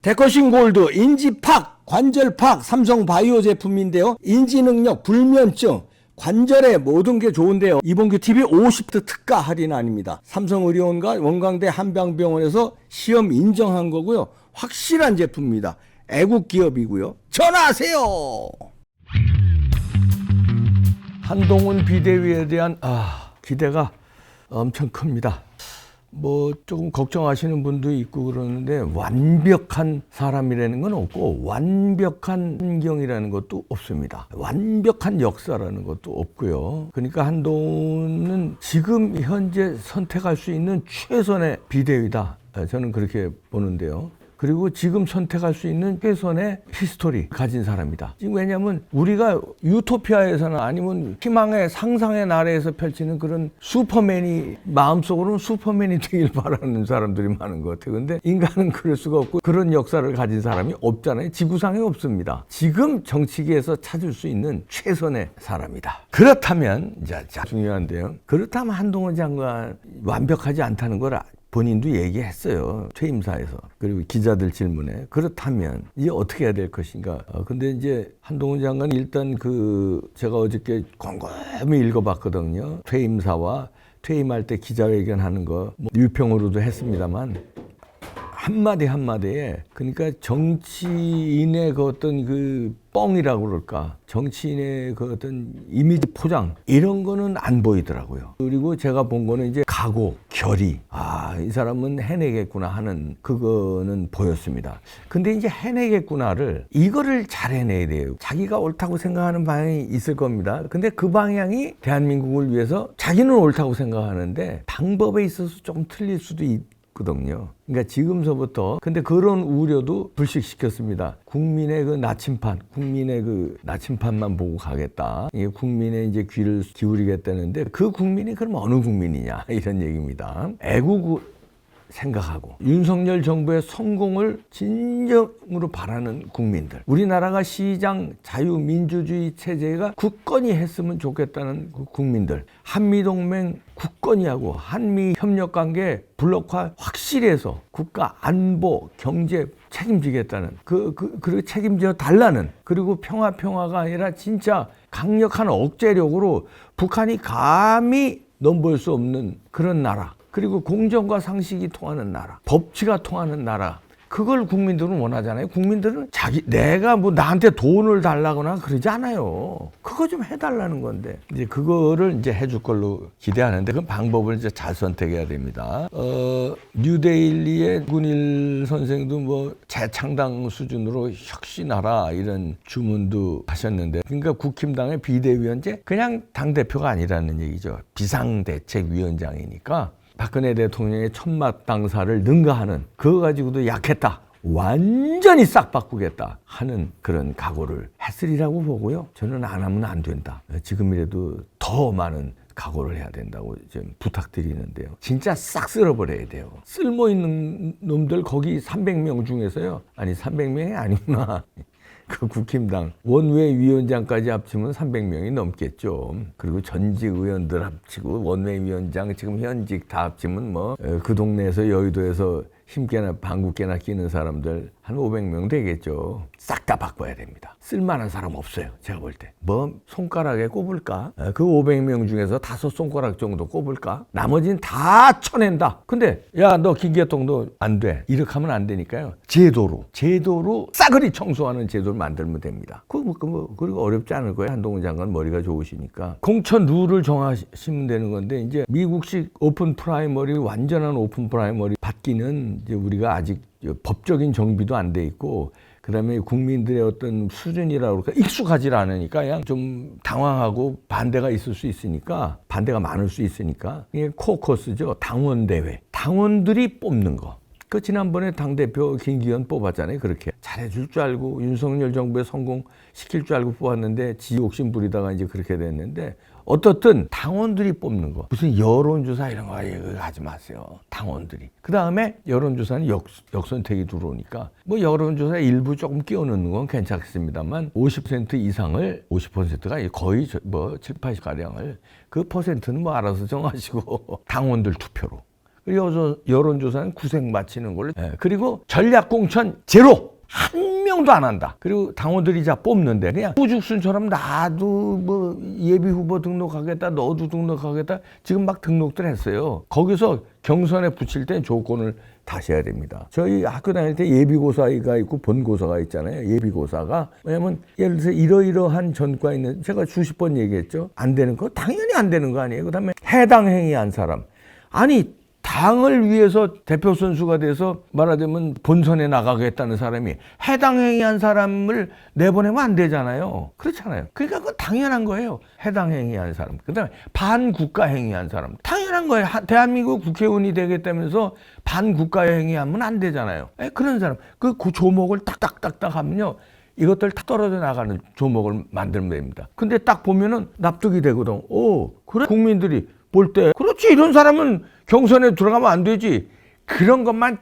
데커신 골드, 인지팍, 관절팍, 삼성바이오 제품인데요. 인지능력, 불면증, 관절에 모든 게 좋은데요. 이봉규TV 50트 특가 할인 아닙니다. 삼성의료원과 원광대 한방병원에서 시험 인정한 거고요. 확실한 제품입니다. 애국 기업이고요. 전화하세요. 한동훈 비대위에 대한 기대가 엄청 큽니다. 조금 걱정하시는 분도 있고 그러는데 완벽한 사람이라는 건 없고 완벽한 환경이라는 것도 없습니다. 완벽한 역사라는 것도 없고요. 그러니까 한동훈은 지금 현재 선택할 수 있는 최선의 비대위다. 저는 그렇게 보는데요. 그리고 지금 선택할 수 있는 최선의 히스토리 가진 사람이다. 지금 왜냐하면 우리가 유토피아에서나 아니면 희망의 상상의 나라에서 펼치는 그런 슈퍼맨이 마음속으로는 슈퍼맨이 되길 바라는 사람들이 많은 것 같아요. 근데 인간은 그럴 수가 없고 그런 역사를 가진 사람이 없잖아요. 지구상에 없습니다. 지금 정치계에서 찾을 수 있는 최선의 사람이다. 그렇다면 이제 중요한데요. 그렇다면 한동훈 장관 완벽하지 않다는 걸 본인도 얘기했어요. 퇴임사에서. 그리고 기자들 질문에. 그렇다면 이제 어떻게 해야 될 것인가. 근데 이제 한동훈 장관은 일단 제가 어저께 곰곰이 읽어봤거든요. 퇴임사와 퇴임할 때 기자회견 하는 거 유평으로도 했습니다만 한마디 한마디에 그러니까 정치인의 그 어떤 뻥이라고 그럴까 정치인의 그 어떤 이미지 포장 이런 거는 안 보이더라고요. 그리고 제가 본 거는 이제 각오, 결의 이 사람은 해내겠구나 하는 그거는 보였습니다. 근데 이제 해내겠구나를 이거를 잘 해내야 돼요. 자기가 옳다고 생각하는 방향이 있을 겁니다. 근데 그 방향이 대한민국을 위해서 자기는 옳다고 생각하는데 방법에 있어서 조금 틀릴 수도 거든요. 그러니까 지금서부터 근데 그런 우려도 불식시켰습니다. 국민의 국민의 나침판만 보고 가겠다. 이게 국민의 이제 귀를 기울이겠다는데 그 국민이 그럼 어느 국민이냐 이런 얘기입니다. 애국 생각하고 윤석열 정부의 성공을 진정으로 바라는 국민들. 우리나라가 시장 자유민주주의 체제가 굳건히 했으면 좋겠다는 그 국민들. 한미동맹 굳건히 하고 한미협력관계 블록화 확실히 해서 국가 안보, 경제 책임지겠다는 그리고 책임져 달라는 그리고 평화가 아니라 진짜 강력한 억제력으로 북한이 감히 넘볼 수 없는 그런 나라. 그리고 공정과 상식이 통하는 나라, 법치가 통하는 나라. 그걸 국민들은 원하잖아요. 국민들은 내가 나한테 돈을 달라거나 그러지 않아요. 그거 좀 해달라는 건데. 이제 그거를 이제 해줄 걸로 기대하는데 그 방법을 이제 잘 선택해야 됩니다. 뉴데일리의 군일 선생도 재창당 수준으로 혁신하라 이런 주문도 하셨는데 그러니까 국힘당의 비대위원제 그냥 당대표가 아니라는 얘기죠. 비상대책위원장이니까 박근혜 대통령의 천막 당사를 능가하는 그거 가지고도 약했다. 완전히 싹 바꾸겠다 하는 그런 각오를 했으리라고 보고요. 저는 안 하면 안 된다. 지금이라도 더 많은 각오를 해야 된다고 좀 부탁드리는데요. 진짜 싹 쓸어버려야 돼요. 쓸모있는 놈들 거기 300명 중에서요. 아니 300명이 아니구나. 그 국힘당 원외위원장까지 합치면 300명이 넘겠죠. 그리고 전직 의원들 합치고 원외위원장 지금 현직 다 합치면 그 동네에서 여의도에서 힘께나 방귀깨나 끼는 사람들 한 500명 되겠죠. 싹 다 바꿔야 됩니다. 쓸만한 사람 없어요. 제가 볼 때. 손가락에 꼽을까? 그 500명 중에서 5손가락 정도 꼽을까? 나머지는 다 쳐낸다. 근데 야, 너 김계통 너 안 돼. 이렇게 하면 안 되니까요. 제도로 싸그리 청소하는 제도를 만들면 됩니다. 그리고 어렵지 않을 거예요. 한동훈 장관 머리가 좋으시니까. 공천 룰을 정하시면 되는 건데 이제 미국식 오픈 프라이머리 완전한 오픈 프라이머리 받기는 이제 우리가 아직 법적인 정비도 안 돼 있고 그다음에 국민들의 어떤 수준이라고 그럴까 익숙하지 않으니까 그냥 좀 당황하고 반대가 있을 수 있으니까 반대가 많을 수 있으니까 이게 코커스죠. 당원대회. 당원들이 뽑는 거. 지난번에 당대표 김기현 뽑았잖아요. 그렇게 잘해줄 줄 알고 윤석열 정부에 성공시킬 줄 알고 뽑았는데 지 욕심 부리다가 이제 그렇게 됐는데 어떻든 당원들이 뽑는 거. 무슨 여론조사 이런 거 하지 마세요. 당원들이. 그 다음에 여론조사는 역선택이 들어오니까 여론조사 일부 조금 끼워넣는 건 괜찮습니다만 50% 이상을 50%가 거의 7, 80가량을 그 퍼센트는 알아서 정하시고 당원들 투표로. 그리고 여론조사는 구색 맞히는 걸로. 그리고 전략공천 제로. 한 명도 안 한다. 그리고 당원들이 자 뽑는데 그냥 후죽순처럼 나도 뭐 예비 후보 등록하겠다, 너도 등록하겠다. 지금 막 등록들 했어요. 거기서 경선에 붙일 때 조건을 다시 해야 됩니다. 저희 학교 다닐 때 예비고사가 있고 본고사가 있잖아요. 예비고사가 왜냐면 예를 들어서 이러이러한 전과 있는 제가 수십 번 얘기했죠. 안 되는 거 당연히 안 되는 거 아니에요. 그다음에 해당 행위한 사람 아니. 당을 위해서 대표 선수가 돼서 말하자면 본선에 나가겠다는 사람이 해당 행위한 사람을 내보내면 안 되잖아요. 그렇잖아요. 그러니까 그건 당연한 거예요. 해당 행위한 사람. 그다음에 반국가 행위한 사람. 당연한 거예요. 대한민국 국회의원이 되겠다면서 반국가 행위하면 안 되잖아요. 그런 사람. 그 조목을 딱딱딱딱 하면요. 이것들 다 떨어져 나가는 조목을 만들면 됩니다. 근데 딱 보면은 납득이 되거든. 오, 그래? 국민들이 볼 때 그렇지 이런 사람은 경선에 들어가면 안 되지. 그런 것만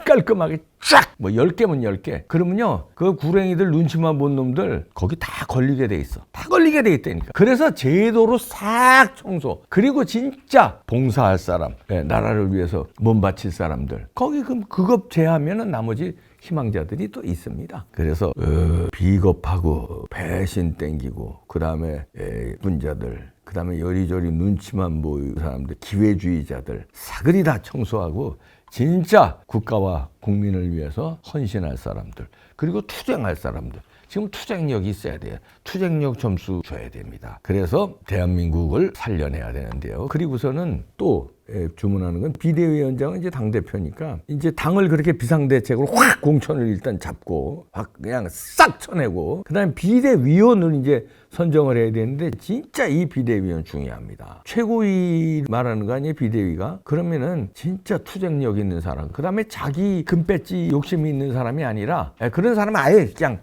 깔끔하게 쫙 뭐 10개면 10개. 그러면요. 그 구랭이들 눈치만 본 놈들 거기 다 걸리게 돼 있어. 다 걸리게 돼 있다니까. 그래서 제도로 싹 청소. 그리고 진짜 봉사할 사람, 나라를 위해서 몸 바칠 사람들. 거기 그거 제하면은 나머지 희망자들이 또 있습니다. 그래서 비겁하고 배신 땡기고 그다음에 분자들 그다음에 여리저리 눈치만 보이는 사람들, 기회주의자들 사그리 다 청소하고 진짜 국가와 국민을 위해서 헌신할 사람들 그리고 투쟁할 사람들. 지금 투쟁력이 있어야 돼요. 투쟁력 점수 줘야 됩니다. 그래서 대한민국을 살려내야 되는데요. 그리고서는 또 주문하는 건 비대위원장은 이제 당대표니까 이제 당을 그렇게 비상대책으로 확 공천을 일단 잡고 확 그냥 싹 쳐내고 그다음에 비대위원을 이제 선정을 해야 되는데 진짜 이 비대위원 중요합니다. 최고위 말하는 거 아니에요, 비대위가? 그러면은 진짜 투쟁력 있는 사람 그다음에 자기 금배지 욕심이 있는 사람이 아니라 그런 사람은 아예 그냥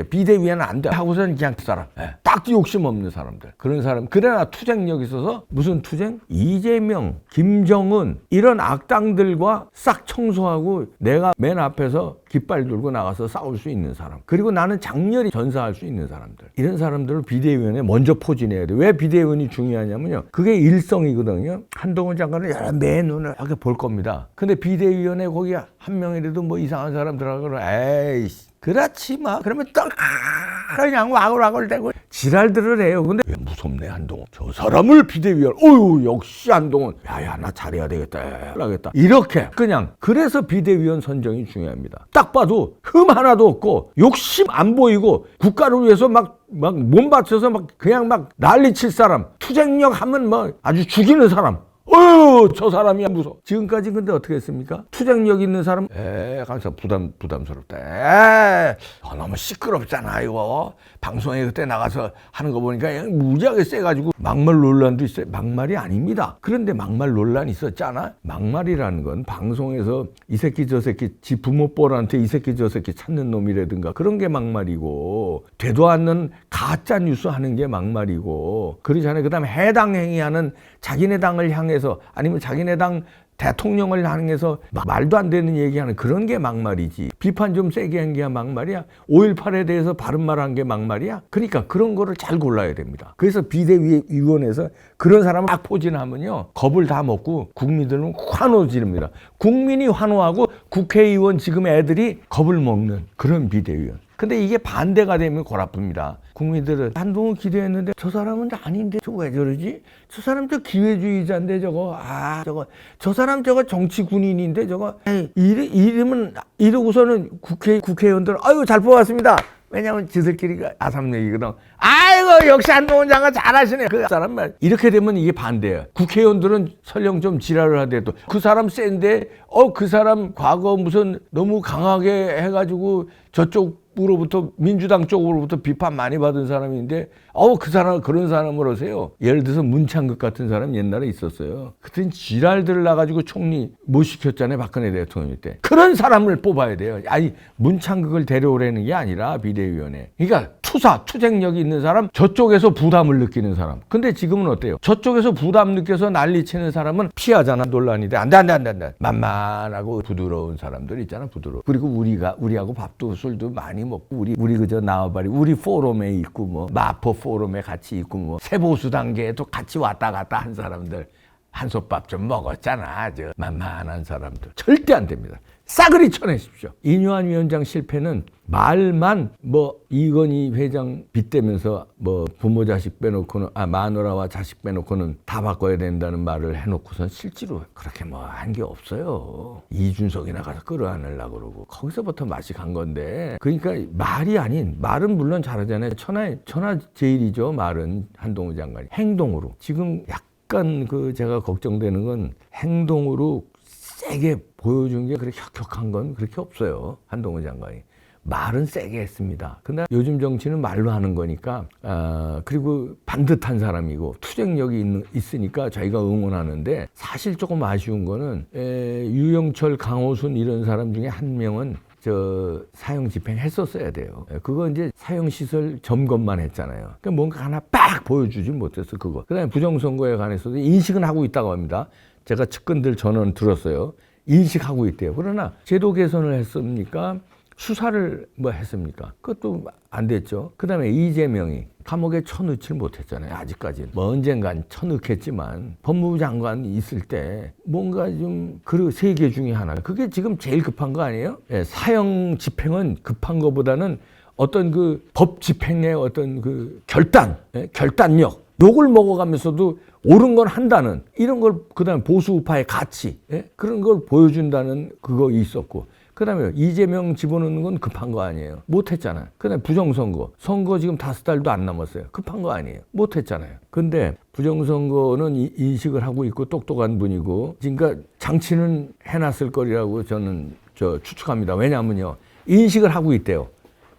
비대위원은 안 돼 하고서는 그냥 그 사람 딱 욕심 없는 사람들 그런 사람 그러나 투쟁력이 있어서 무슨 투쟁? 이재명, 김정은 이런 악당들과 싹 청소하고 내가 맨 앞에서 깃발 들고 나가서 싸울 수 있는 사람 그리고 나는 장렬히 전사할 수 있는 사람들 이런 사람들을 비대위원회 먼저 포진해야 돼. 왜 비대위원이 중요하냐면요. 그게 일성이거든요. 한동훈 장관을 매 눈을 하게 볼 겁니다. 근데 비대위원회 거기 한 명이라도 뭐 이상한 사람 들어가면 에이씨 그렇지 마. 그러면 또 그냥 와글와글 대고 지랄들을 해요. 근데 왜 무섭네 한동훈. 저 사람을 비대위원. 어유 역시 한동훈. 야야 나 잘해야 되겠다. 하겠다. 이렇게 그냥 그래서 비대위원 선정이 중요합니다. 딱 봐도 흠 하나도 없고 욕심 안 보이고 국가를 위해서 막 몸 바쳐서 막 그냥 막 난리칠 사람. 투쟁력 하면 뭐 아주 죽이는 사람. 저 사람이 무서워. 지금까지 근데 어떻게 했습니까? 투쟁력 있는 사람, 항상 부담스럽다. 너무 시끄럽잖아, 이거. 방송에 그때 나가서 하는 거 보니까 그냥 무지하게 세가지고 막말 논란도 있어요. 막말이 아닙니다. 그런데 막말 논란이 있었잖아? 막말이라는 건 방송에서 이 새끼 저 새끼 지 부모뻘한테 이 새끼 저 새끼 찾는 놈이라든가 그런 게 막말이고 되도 않는 가짜 뉴스 하는 게 막말이고 그러잖아요. 그 다음에 해당 행위하는 자기네 당을 향해서 아니면 자기네 당 대통령을 향해서 말도 안 되는 얘기하는 그런 게 막말이지. 비판 좀 세게 한 게 막말이야. 5.18에 대해서 바른 말 한 게 막말이야. 그러니까 그런 거를 잘 골라야 됩니다. 그래서 비대위원회에서 그런 사람을 딱 포진하면요. 겁을 다 먹고 국민들은 환호 지릅니다. 국민이 환호하고 국회의원 지금 애들이 겁을 먹는 그런 비대위원. 근데 이게 반대가 되면 골 아픕니다. 국민들은 한동훈 기대했는데 저 사람은 아닌데 저 왜 저러지? 저 사람 저 기회주의자인데 저 사람 저거 정치 군인인데 저거 이름은 이러고서는 국회의원들 아유 잘 뽑았습니다. 왜냐면 지들끼리 아삼내기거든. 아이고 역시 한동훈 장관 잘하시네. 그 사람 말 이렇게 되면 이게 반대야. 국회의원들은 설령 좀 지랄을 하더라도 그 사람 센데 그 사람 과거 무슨 너무 강하게 해가지고 저쪽으로부터 민주당 쪽으로부터 비판 많이 받은 사람인데 그 사람 그런 사람을 하세요. 예를 들어서 문창극 같은 사람 옛날에 있었어요. 그땐 지랄들을 나가지고 총리 못 시켰잖아요. 박근혜 대통령 때. 그런 사람을 뽑아야 돼요. 아니 문창극을 데려오라는 게 아니라 비대위원회. 그러니까 투쟁력이 있는 사람, 저쪽에서 부담을 느끼는 사람. 근데 지금은 어때요? 저쪽에서 부담 느껴서 난리치는 사람은 피하잖아. 논란이 돼. 안 돼. 만만하고 부드러운 사람들 있잖아. 부드러워. 그리고 우리하고 밥도 술도 많이 먹고 우리 그저 나와봐리 우리 포럼에 있고 뭐 마포 포럼에 같이 있고 뭐 세보수 단계에도 같이 왔다 갔다 한 사람들. 한솥밥 좀 먹었잖아. 저 만만한 사람들. 절대 안 됩니다. 싸그리 쳐내십시오. 이뇨한 위원장 실패는 말만 뭐 이건희 회장 빗대면서 뭐 부모 자식 빼놓고는 마누라와 자식 빼놓고는 다 바꿔야 된다는 말을 해놓고선 실제로 그렇게 뭐 한 게 없어요. 이준석이나 가서 끌어안으려고 그러고 거기서부터 맛이 간 건데 그러니까 말이 아닌 말은 물론 잘하잖아요. 천하제일이죠. 말은 한동훈 장관이 행동으로 지금 약간 제가 걱정되는 건 행동으로 세게 보여준 게 그렇게 혁혁한 건 그렇게 없어요. 한동훈 장관이. 말은 세게 했습니다. 근데 요즘 정치는 말로 하는 거니까, 그리고 반듯한 사람이고 투쟁력이 있으니까 저희가 응원하는데 사실 조금 아쉬운 거는, 유영철, 강호순 이런 사람 중에 한 명은 사형 집행했었어야 돼요. 그거 이제 사형시설 점검만 했잖아요. 그러니까 뭔가 하나 빡 보여주지 못했어, 그거. 그 다음에 부정선거에 관해서도 인식은 하고 있다고 합니다. 제가 측근들 전원 들었어요. 인식하고 있대요. 그러나 제도 개선을 했습니까? 수사를 뭐 했습니까? 그것도 안 됐죠. 그 다음에 이재명이 감옥에 쳐넣질 못했잖아요. 아직까지는. 뭐 언젠간 쳐넣겠지만 법무부 장관 있을 때 뭔가 좀 그 세 개 중에 하나. 그게 지금 제일 급한 거 아니에요? 예, 사형 집행은 급한 거보다는 어떤 법 집행의 어떤 결단, 결단력. 욕을 먹어가면서도 옳은 건 한다는 이런 걸 그다음에 보수 우파의 가치 그런 걸 보여준다는 그거 있었고 그다음에 이재명 집어넣는 건 급한 거 아니에요. 못했잖아요. 그다음에 부정선거 선거 지금 5달도 안 남았어요. 급한 거 아니에요. 못했잖아요. 근데 부정선거는 인식을 하고 있고 똑똑한 분이고 그러니까 장치는 해놨을 거리라고 저는 추측합니다. 왜냐하면요 인식을 하고 있대요.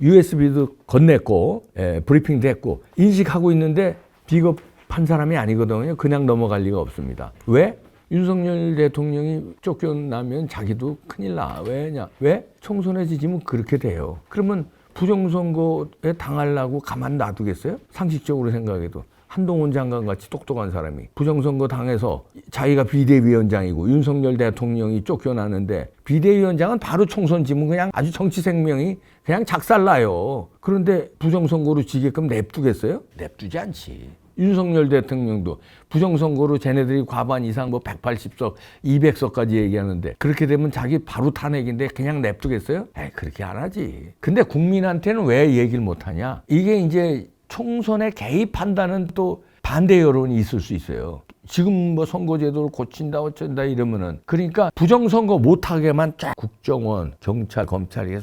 USB도 건넸고 브리핑 됐고 인식하고 있는데 비겁한 사람이 아니거든요. 그냥 넘어갈 리가 없습니다. 왜? 윤석열 대통령이 쫓겨나면 자기도 큰일 나. 왜냐? 왜? 총선에 지지면 그렇게 돼요. 그러면 부정선거에 당하려고 가만 놔두겠어요? 상식적으로 생각해도. 한동훈 장관같이 똑똑한 사람이 부정선거 당해서 자기가 비대위원장이고 윤석열 대통령이 쫓겨나는데 비대위원장은 바로 총선 지면 그냥 아주 정치 생명이 그냥 작살나요. 그런데 부정선거로 지게끔 냅두겠어요? 냅두지 않지. 윤석열 대통령도 부정선거로 쟤네들이 과반 이상 180석, 200석까지 얘기하는데 그렇게 되면 자기 바로 탄핵인데 그냥 냅두겠어요? 그렇게 안 하지. 근데 국민한테는 왜 얘기를 못하냐? 이게 이제 총선에 개입한다는 또 반대 여론이 있을 수 있어요. 지금 선거제도를 고친다 어쩐다 이러면은 그러니까 부정선거 못하게만 쫙 국정원, 경찰, 검찰이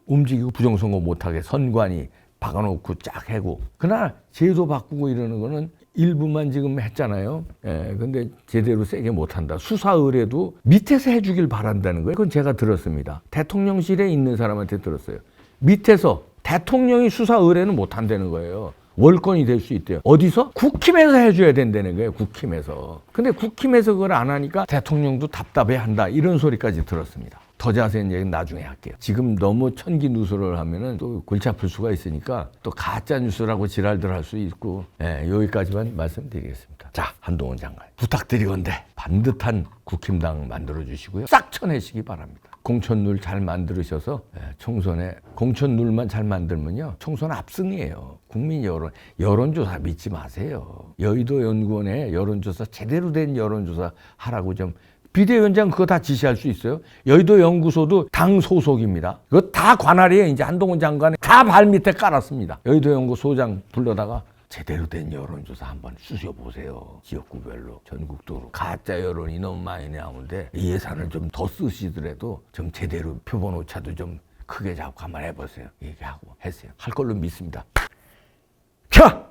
움직이고 부정선거 못하게 선관위 박아놓고 쫙 해고. 그러나 제도 바꾸고 이러는 거는 일부만 지금 했잖아요. 근데 제대로 세게 못한다. 수사 의뢰도 밑에서 해주길 바란다는 거예요. 그건 제가 들었습니다. 대통령실에 있는 사람한테 들었어요. 밑에서 대통령이 수사 의뢰는 못한다는 거예요. 월권이 될 수 있대요. 어디서? 국힘에서 해줘야 된다는 거예요. 국힘에서. 근데 국힘에서 그걸 안 하니까 대통령도 답답해한다. 이런 소리까지 들었습니다. 더 자세한 얘기는 나중에 할게요. 지금 너무 천기누설을 하면은 또 골치 아플 수가 있으니까 또 가짜 뉴스라고 지랄들 할 수 있고 여기까지만 말씀드리겠습니다. 자, 한동훈 장관 부탁드리건대 반듯한 국힘당 만들어주시고요. 싹 쳐내시기 바랍니다. 공천룰 잘 만들으셔서 총선에 공천룰만 잘 만들면요 총선 압승이에요. 국민 여론조사 믿지 마세요. 여의도 연구원에 여론조사 제대로 된 여론조사 하라고 좀. 비대위원장 그거 다 지시할 수 있어요. 여의도 연구소도 당 소속입니다. 그거 다 관할이에요. 이제 한동훈 장관이 다 발밑에 깔았습니다. 여의도 연구소장 불러다가 제대로 된 여론조사 한번 쑤셔보세요. 지역구별로 전국도로 가짜 여론이 너무 많이 나오는데 이 예산을 좀 더 쓰시더라도 좀 제대로 표본 오차도 좀 크게 잡고 한번 해보세요. 얘기하고 했어요. 할 걸로 믿습니다. 자!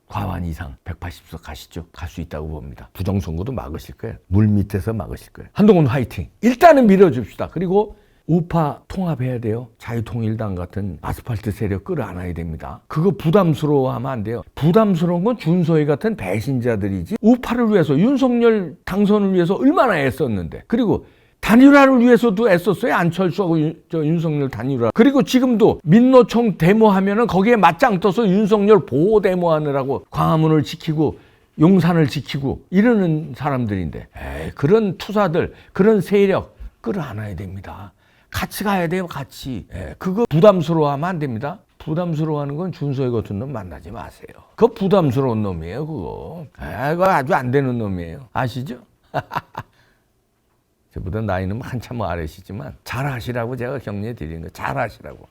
과반 이상 180석 가시죠. 갈 수 있다고 봅니다. 부정선거도 막으실 거예요. 물 밑에서 막으실 거예요. 한동훈 화이팅. 일단은 밀어줍시다. 그리고 우파 통합해야 돼요. 자유통일당 같은 아스팔트 세력 끌어안아야 됩니다. 그거 부담스러워하면 안 돼요. 부담스러운 건 준서희 같은 배신자들이지. 우파를 위해서 윤석열 당선을 위해서 얼마나 애썼는데. 그리고 단일화를 위해서도 애썼어요. 안철수하고 윤석열 단일화. 그리고 지금도 민노총 데모하면은 거기에 맞짱 떠서 윤석열 보호 데모하느라고 광화문을 지키고 용산을 지키고 이러는 사람들인데 그런 투사들, 그런 세력 끌어안아야 됩니다. 같이 가야 돼요. 같이. 그거 부담스러워하면 안 됩니다. 부담스러워하는 건 준서이 같은 놈 만나지 마세요. 그거 부담스러운 놈이에요, 그거. 그거 아주 안 되는 놈이에요. 아시죠? 저보다 나이는 한참 아래시지만 잘하시라고 제가 격려해 드리는 거. 잘하시라고.